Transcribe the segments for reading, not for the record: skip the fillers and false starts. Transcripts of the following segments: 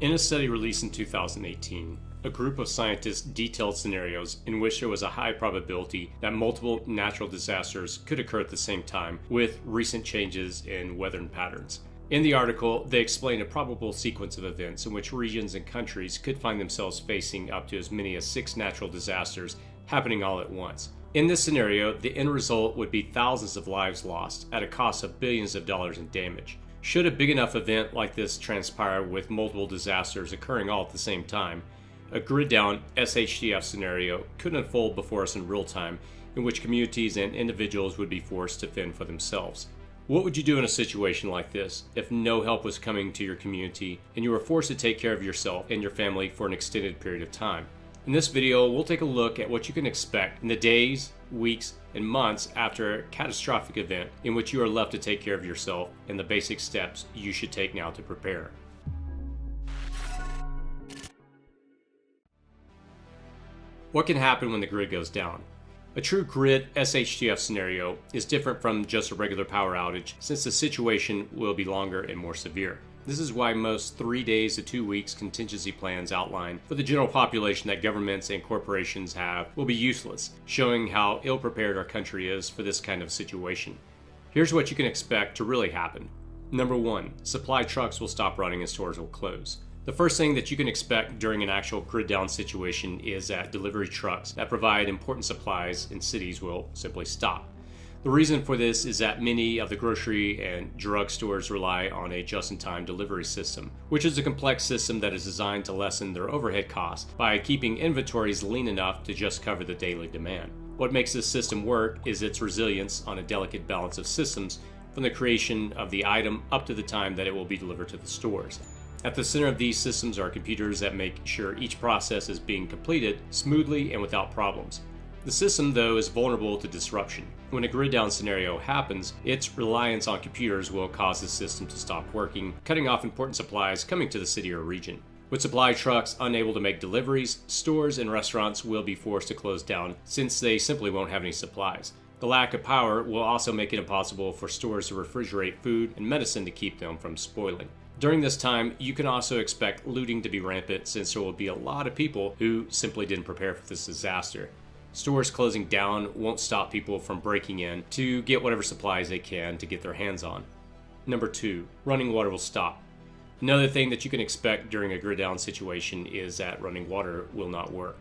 In a study released in 2018, a group of scientists detailed scenarios in which there was a high probability that multiple natural disasters could occur at the same time with recent changes in weather patterns. In the article, they explain a probable sequence of events in which regions and countries could find themselves facing up to as many as 6 natural disasters happening all at once. In this scenario, the end result would be thousands of lives lost at a cost of billions of dollars in damage. Should a big enough event like this transpire with multiple disasters occurring all at the same time, a grid-down SHTF scenario could unfold before us in real time, in which communities and individuals would be forced to fend for themselves. What would you do in a situation like this if no help was coming to your community and you were forced to take care of yourself and your family for an extended period of time? In this video, we'll take a look at what you can expect in the days, weeks, and months after a catastrophic event in which you are left to take care of yourself and the basic steps you should take now to prepare. What can happen when the grid goes down? A true grid SHTF scenario is different from just a regular power outage since the situation will be longer and more severe. This is why most 3 days to 2 weeks contingency plans outlined for the general population that governments and corporations have will be useless, showing how ill-prepared our country is for this kind of situation. Here's what you can expect to really happen. Number 1, supply trucks will stop running and stores will close. The first thing that you can expect during an actual grid down situation is that delivery trucks that provide important supplies in cities will simply stop. The reason for this is that many of the grocery and drug stores rely on a just-in-time delivery system, which is a complex system that is designed to lessen their overhead costs by keeping inventories lean enough to just cover the daily demand. What makes this system work is its resilience on a delicate balance of systems from the creation of the item up to the time that it will be delivered to the stores. At the center of these systems are computers that make sure each process is being completed smoothly and without problems. The system, though, is vulnerable to disruption. When a grid down scenario happens, its reliance on computers will cause the system to stop working, cutting off important supplies coming to the city or region. With supply trucks unable to make deliveries, stores and restaurants will be forced to close down since they simply won't have any supplies. The lack of power will also make it impossible for stores to refrigerate food and medicine to keep them from spoiling. During this time, you can also expect looting to be rampant since there will be a lot of people who simply didn't prepare for this disaster. Stores closing down won't stop people from breaking in to get whatever supplies they can to get their hands on. Number 2, running water will stop. Another thing that you can expect during a grid down situation is that running water will not work.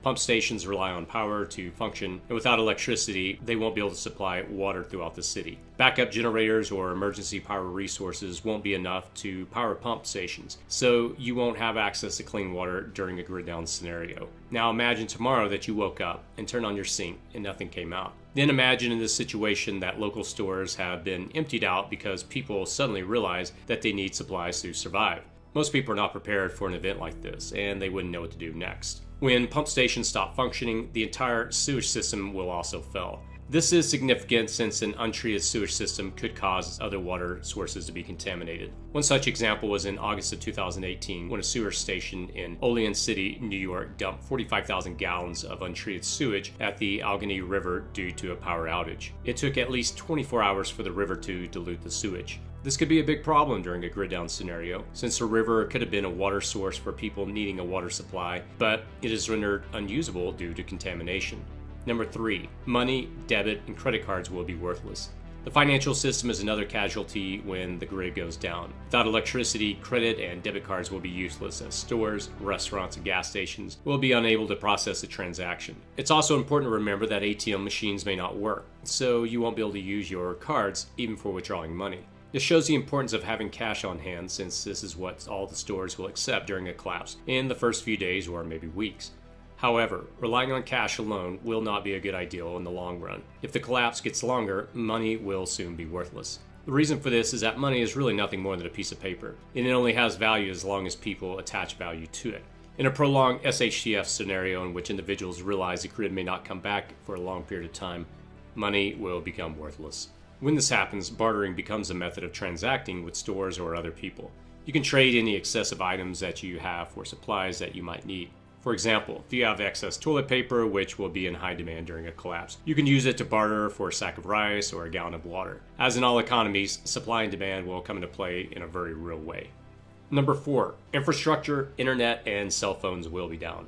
Pump stations rely on power to function, and without electricity, they won't be able to supply water throughout the city. Backup generators or emergency power resources won't be enough to power pump stations, so you won't have access to clean water during a grid down scenario. Now imagine tomorrow that you woke up and turned on your sink and nothing came out. Then imagine in this situation that local stores have been emptied out because people suddenly realize that they need supplies to survive. Most people are not prepared for an event like this, and they wouldn't know what to do next. When pump stations stop functioning, the entire sewage system will also fail. This is significant since an untreated sewage system could cause other water sources to be contaminated. One such example was in August of 2018 when a sewer station in Olean City, New York dumped 45,000 gallons of untreated sewage at the Allegheny River due to a power outage. It took at least 24 hours for the river to dilute the sewage. This could be a big problem during a grid down scenario, since the river could have been a water source for people needing a water supply, but it is rendered unusable due to contamination. Number 3, money, debit, and credit cards will be worthless. The financial system is another casualty when the grid goes down. Without electricity, credit and debit cards will be useless as stores, restaurants, and gas stations will be unable to process a transaction. It's also important to remember that ATM machines may not work, so you won't be able to use your cards even for withdrawing money. This shows the importance of having cash on hand since this is what all the stores will accept during a collapse in the first few days or maybe weeks. However, relying on cash alone will not be a good idea in the long run. If the collapse gets longer, money will soon be worthless. The reason for this is that money is really nothing more than a piece of paper, and it only has value as long as people attach value to it. In a prolonged SHTF scenario in which individuals realize the grid may not come back for a long period of time, money will become worthless. When this happens, bartering becomes a method of transacting with stores or other people. You can trade any excessive items that you have for supplies that you might need. For example, if you have excess toilet paper, which will be in high demand during a collapse, you can use it to barter for a sack of rice or a gallon of water. As in all economies, supply and demand will come into play in a very real way. Number 4, infrastructure, internet, and cell phones will be down.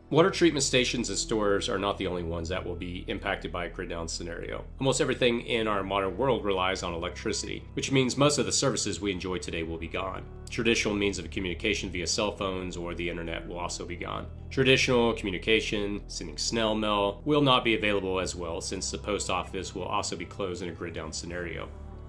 Water treatment stations and stores are not the only ones that will be impacted by a grid down scenario. Almost everything in our modern world relies on electricity, which means most of the services we enjoy today will be gone. Traditional means of communication via cell phones or the internet will also be gone. Traditional communication, sending snail mail, will not be available as well, since the post office will also be closed in a grid down scenario.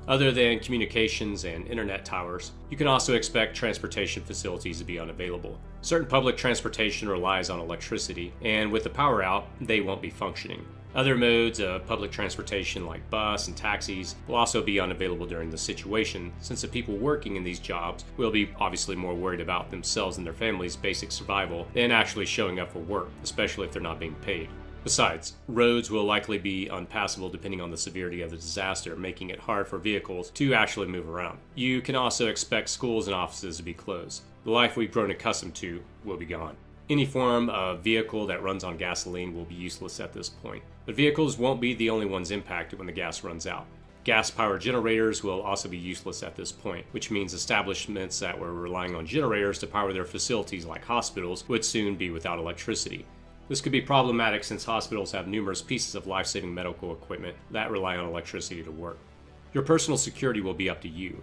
Other than communications and internet towers, you can also expect transportation facilities to be unavailable. Certain public transportation relies on electricity, and with the power out, they won't be functioning. Other modes of public transportation like bus and taxis will also be unavailable during the situation, since the people working in these jobs will be obviously more worried about themselves and their families' basic survival than actually showing up for work, especially if they're not being paid. Besides, roads will likely be unpassable depending on the severity of the disaster, making it hard for vehicles to actually move around. You can also expect schools and offices to be closed. The life we've grown accustomed to will be gone. Any form of vehicle that runs on gasoline will be useless at this point. But vehicles won't be the only ones impacted when the gas runs out. Gas-powered generators will also be useless at this point, which means establishments that were relying on generators to power their facilities like hospitals would soon be without electricity. This could be problematic since hospitals have numerous pieces of life-saving medical equipment that rely on electricity to work. Your personal security will be up to you.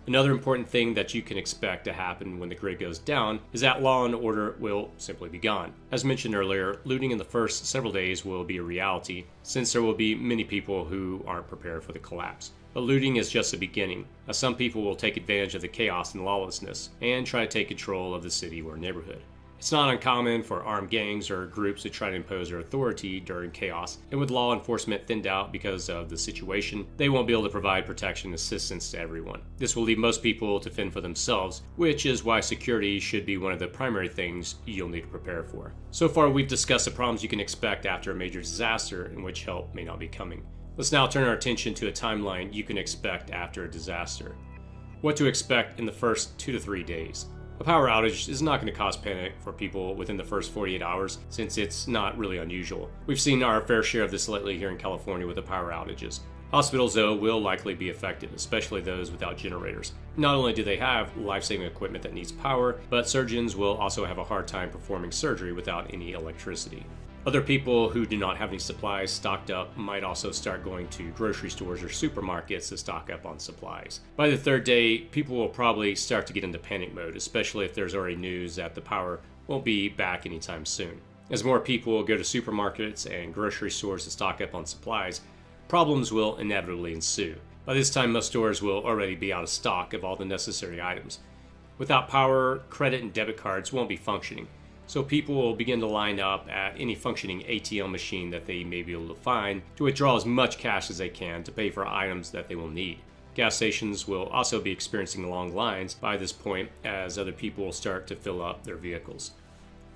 Another important thing that you can expect to happen when the grid goes down is that law and order will simply be gone. As mentioned earlier, looting in the first several days will be a reality, since there will be many people who aren't prepared for the collapse. But looting is just the beginning, as some people will take advantage of the chaos and lawlessness and try to take control of the city or neighborhood. It's not uncommon for armed gangs or groups to try to impose their authority during chaos, and with law enforcement thinned out because of the situation, they won't be able to provide protection and assistance to everyone. This will leave most people to fend for themselves, which is why security should be one of the primary things you'll need to prepare for. So far, we've discussed the problems you can expect after a major disaster in which help may not be coming. Let's now turn our attention to a timeline you can expect after a disaster. What to expect in the first 2 to 3 days. A power outage is not going to cause panic for people within the first 48 hours, since it's not really unusual. We've seen our fair share of this lately here in California with the power outages. Hospitals, though, will likely be affected, especially those without generators. Not only do they have life-saving equipment that needs power, but surgeons will also have a hard time performing surgery without any electricity. Other people who do not have any supplies stocked up might also start going to grocery stores or supermarkets to stock up on supplies. By the third day, people will probably start to get into panic mode, especially if there's already news that the power won't be back anytime soon. As more people go to supermarkets and grocery stores to stock up on supplies, problems will inevitably ensue. By this time, most stores will already be out of stock of all the necessary items. Without power, credit and debit cards won't be functioning. So people will begin to line up at any functioning ATM machine that they may be able to find to withdraw as much cash as they can to pay for items that they will need. Gas stations will also be experiencing long lines by this point, as other people will start to fill up their vehicles.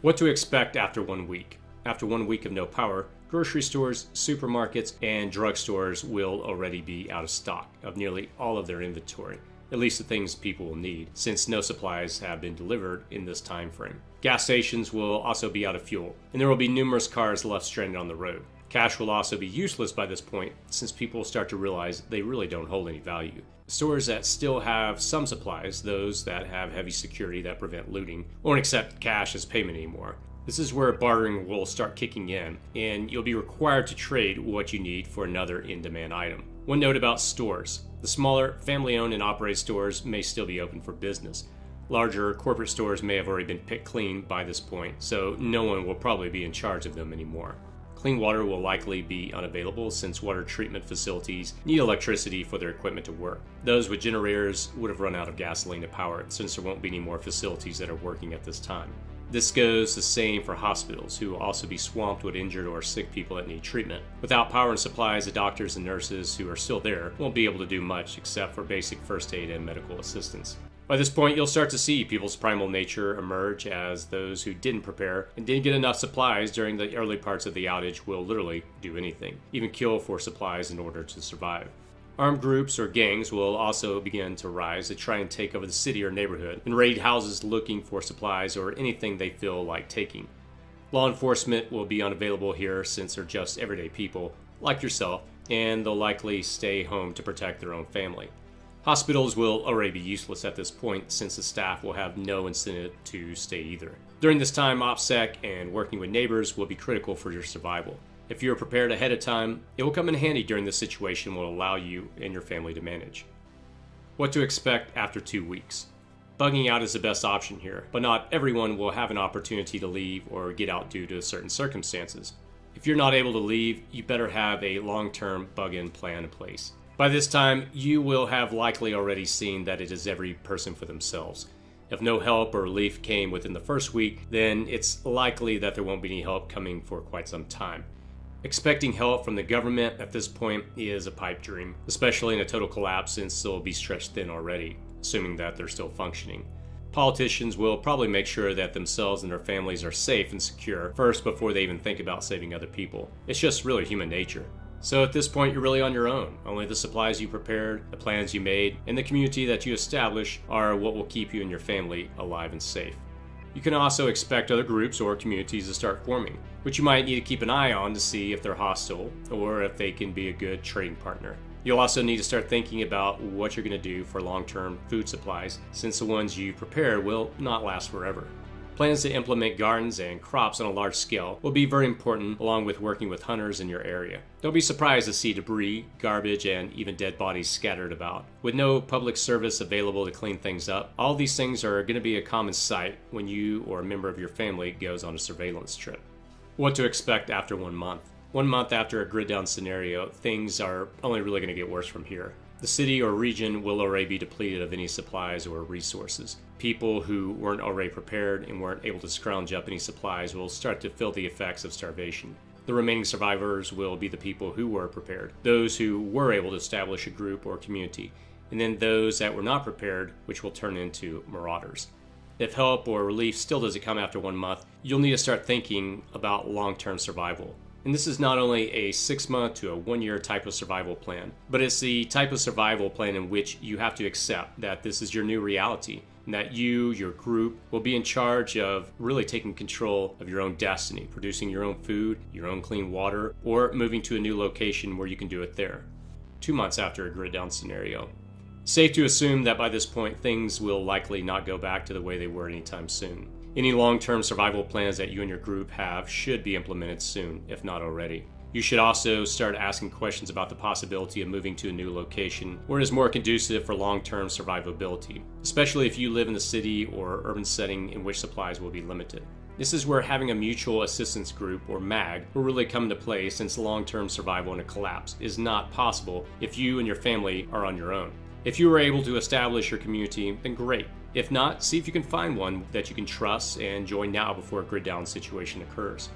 What to expect after 1 week? After 1 week of no power, grocery stores, supermarkets, and drugstores will already be out of stock of nearly all of their inventory. At least the things people will need, since no supplies have been delivered in this time frame. Gas stations will also be out of fuel, and there will be numerous cars left stranded on the road. Cash will also be useless by this point, since people will start to realize they really don't hold any value. Stores that still have some supplies, those that have heavy security that prevent looting, won't accept cash as payment anymore. This is where bartering will start kicking in, and you'll be required to trade what you need for another in-demand item. One note about stores. The smaller, family-owned and operated stores may still be open for business. Larger corporate stores may have already been picked clean by this point, so no one will probably be in charge of them anymore. Clean water will likely be unavailable since water treatment facilities need electricity for their equipment to work. Those with generators would have run out of gasoline to power it, since there won't be any more facilities that are working at this time. This goes the same for hospitals, who will also be swamped with injured or sick people that need treatment. Without power and supplies, the doctors and nurses who are still there won't be able to do much except for basic first aid and medical assistance. By this point, you'll start to see people's primal nature emerge, as those who didn't prepare and didn't get enough supplies during the early parts of the outage will literally do anything, even kill for supplies in order to survive. Armed groups or gangs will also begin to rise to try and take over the city or neighborhood and raid houses looking for supplies or anything they feel like taking. Law enforcement will be unavailable here since they're just everyday people, like yourself, and they'll likely stay home to protect their own family. Hospitals will already be useless at this point since the staff will have no incentive to stay either. During this time, OPSEC and working with neighbors will be critical for your survival. If you're prepared ahead of time, it will come in handy during this situation and will allow you and your family to manage. What to expect after 2 weeks. Bugging out is the best option here, but not everyone will have an opportunity to leave or get out due to certain circumstances. If you're not able to leave, you better have a long-term bug-in plan in place. By this time, you will have likely already seen that it is every person for themselves. If no help or relief came within the first week, then it's likely that there won't be any help coming for quite some time. Expecting help from the government at this point is a pipe dream, especially in a total collapse since they'll be stretched thin already, assuming that they're still functioning. Politicians will probably make sure that themselves and their families are safe and secure first before they even think about saving other people. It's just really human nature. So at this point, you're really on your own. Only the supplies you prepared, the plans you made, and the community that you establish are what will keep you and your family alive and safe. You can also expect other groups or communities to start forming, which you might need to keep an eye on to see if they're hostile or if they can be a good trading partner. You'll also need to start thinking about what you're going to do for long-term food supplies, since the ones you prepare will not last forever. Plans to implement gardens and crops on a large scale will be very important, along with working with hunters in your area. Don't be surprised to see debris, garbage, and even dead bodies scattered about. With no public service available to clean things up, all these things are going to be a common sight when you or a member of your family goes on a surveillance trip. What to expect after 1 month. 1 month after a grid down scenario, things are only really going to get worse from here. The city or region will already be depleted of any supplies or resources. People who weren't already prepared and weren't able to scrounge up any supplies will start to feel the effects of starvation. The remaining survivors will be the people who were prepared, those who were able to establish a group or community, and then those that were not prepared, which will turn into marauders. If help or relief still doesn't come after 1 month, you'll need to start thinking about long-term survival. And this is not only a 6-month to a 1-year type of survival plan, but it's the type of survival plan in which you have to accept that this is your new reality, and that you, your group, will be in charge of really taking control of your own destiny, producing your own food, your own clean water, or moving to a new location where you can do it there. 2 months after a grid down scenario. Safe to assume that by this point, things will likely not go back to the way they were anytime soon. Any long-term survival plans that you and your group have should be implemented soon, if not already. You should also start asking questions about the possibility of moving to a new location where it is more conducive for long-term survivability, especially if you live in a city or urban setting in which supplies will be limited. This is where having a mutual assistance group, or MAG, will really come into play, since long-term survival in a collapse is not possible if you and your family are on your own. If you were able to establish your community, then great. If not, see if you can find one that you can trust and join now before a grid down situation occurs.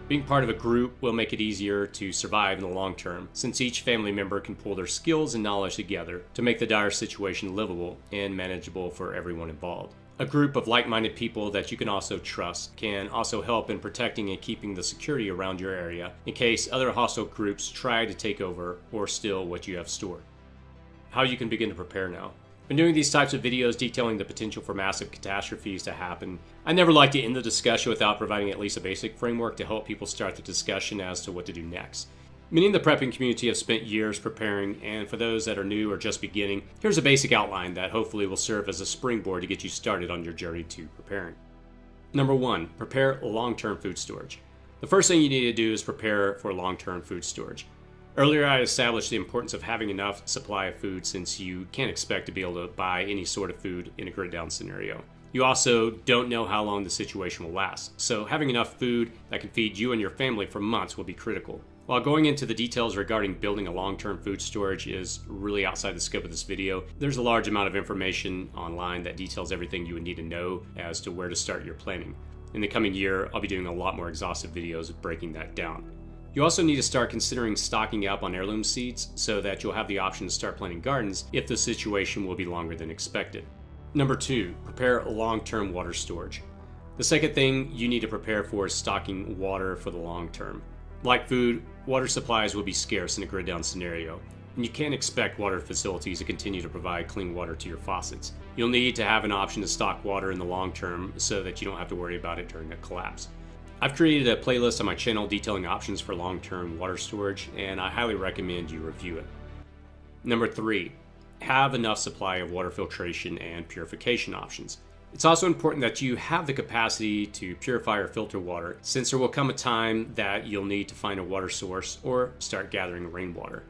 Being part of a group will make it easier to survive in the long term, since each family member can pull their skills and knowledge together to make the dire situation livable and manageable for everyone involved. A group of like-minded people that you can also trust can also help in protecting and keeping the security around your area in case other hostile groups try to take over or steal what you have stored. How you can begin to prepare now. When doing these types of videos detailing the potential for massive catastrophes to happen, I never like to end the discussion without providing at least a basic framework to help people start the discussion as to what to do next. Many in the prepping community have spent years preparing, and for those that are new or just beginning, here's a basic outline that hopefully will serve as a springboard to get you started on your journey to preparing. Number 1, prepare long-term food storage. The first thing you need to do is prepare for long-term food storage. Earlier, I established the importance of having enough supply of food, since you can't expect to be able to buy any sort of food in a grid down scenario. You also don't know how long the situation will last, so having enough food that can feed you and your family for months will be critical. While going into the details regarding building a long-term food storage is really outside the scope of this video, there's a large amount of information online that details everything you would need to know as to where to start your planning. In the coming year, I'll be doing a lot more exhaustive videos breaking that down. You also need to start considering stocking up on heirloom seeds so that you'll have the option to start planting gardens if the situation will be longer than expected. Number 2, prepare long-term water storage. The second thing you need to prepare for is stocking water for the long term. Like food, water supplies will be scarce in a grid down scenario, and you can't expect water facilities to continue to provide clean water to your faucets. You'll need to have an option to stock water in the long term so that you don't have to worry about it during a collapse. I've created a playlist on my channel detailing options for long-term water storage, and I highly recommend you review it. Number 3, have enough supply of water filtration and purification options. It's also important that you have the capacity to purify or filter water, since there will come a time that you'll need to find a water source or start gathering rainwater.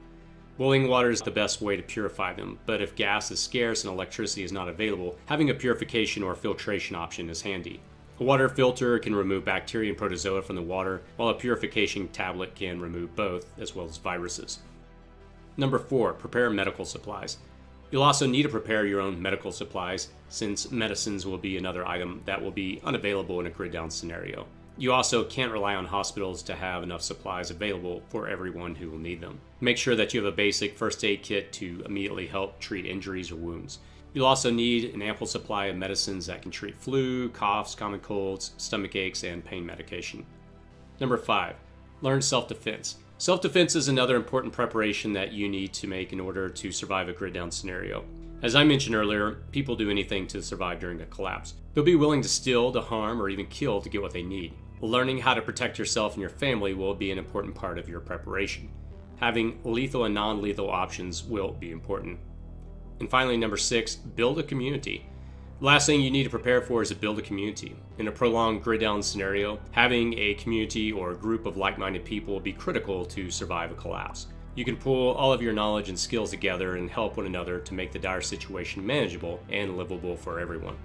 Boiling water is the best way to purify them, but if gas is scarce and electricity is not available, having a purification or filtration option is handy. A water filter can remove bacteria and protozoa from the water, while a purification tablet can remove both, as well as viruses. Number 4, prepare medical supplies. You'll also need to prepare your own medical supplies, since medicines will be another item that will be unavailable in a grid down scenario. You also can't rely on hospitals to have enough supplies available for everyone who will need them. Make sure that you have a basic first aid kit to immediately help treat injuries or wounds. You'll also need an ample supply of medicines that can treat flu, coughs, common colds, stomach aches, and pain medication. Number 5, learn self-defense. Self-defense is another important preparation that you need to make in order to survive a grid down scenario. As I mentioned earlier, people do anything to survive during a collapse. They'll be willing to steal, to harm, or even kill to get what they need. Learning how to protect yourself and your family will be an important part of your preparation. Having lethal and non-lethal options will be important. And finally, number 6, build a community. The last thing you need to prepare for is to build a community. In a prolonged grid down scenario, having a community or a group of like-minded people will be critical to survive a collapse. You can pull all of your knowledge and skills together and help one another to make the dire situation manageable and livable for everyone.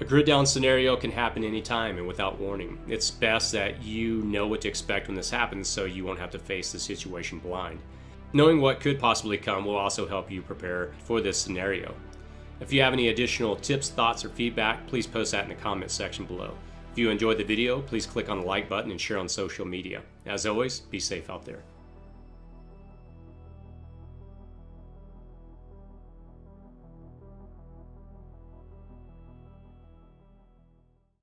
A grid down scenario can happen anytime and without warning. It's best that you know what to expect when this happens so you won't have to face the situation blind. Knowing what could possibly come will also help you prepare for this scenario. If you have any additional tips, thoughts, or feedback, please post that in the comment section below. If you enjoyed the video, please click on the like button and share on social media. As always, be safe out there.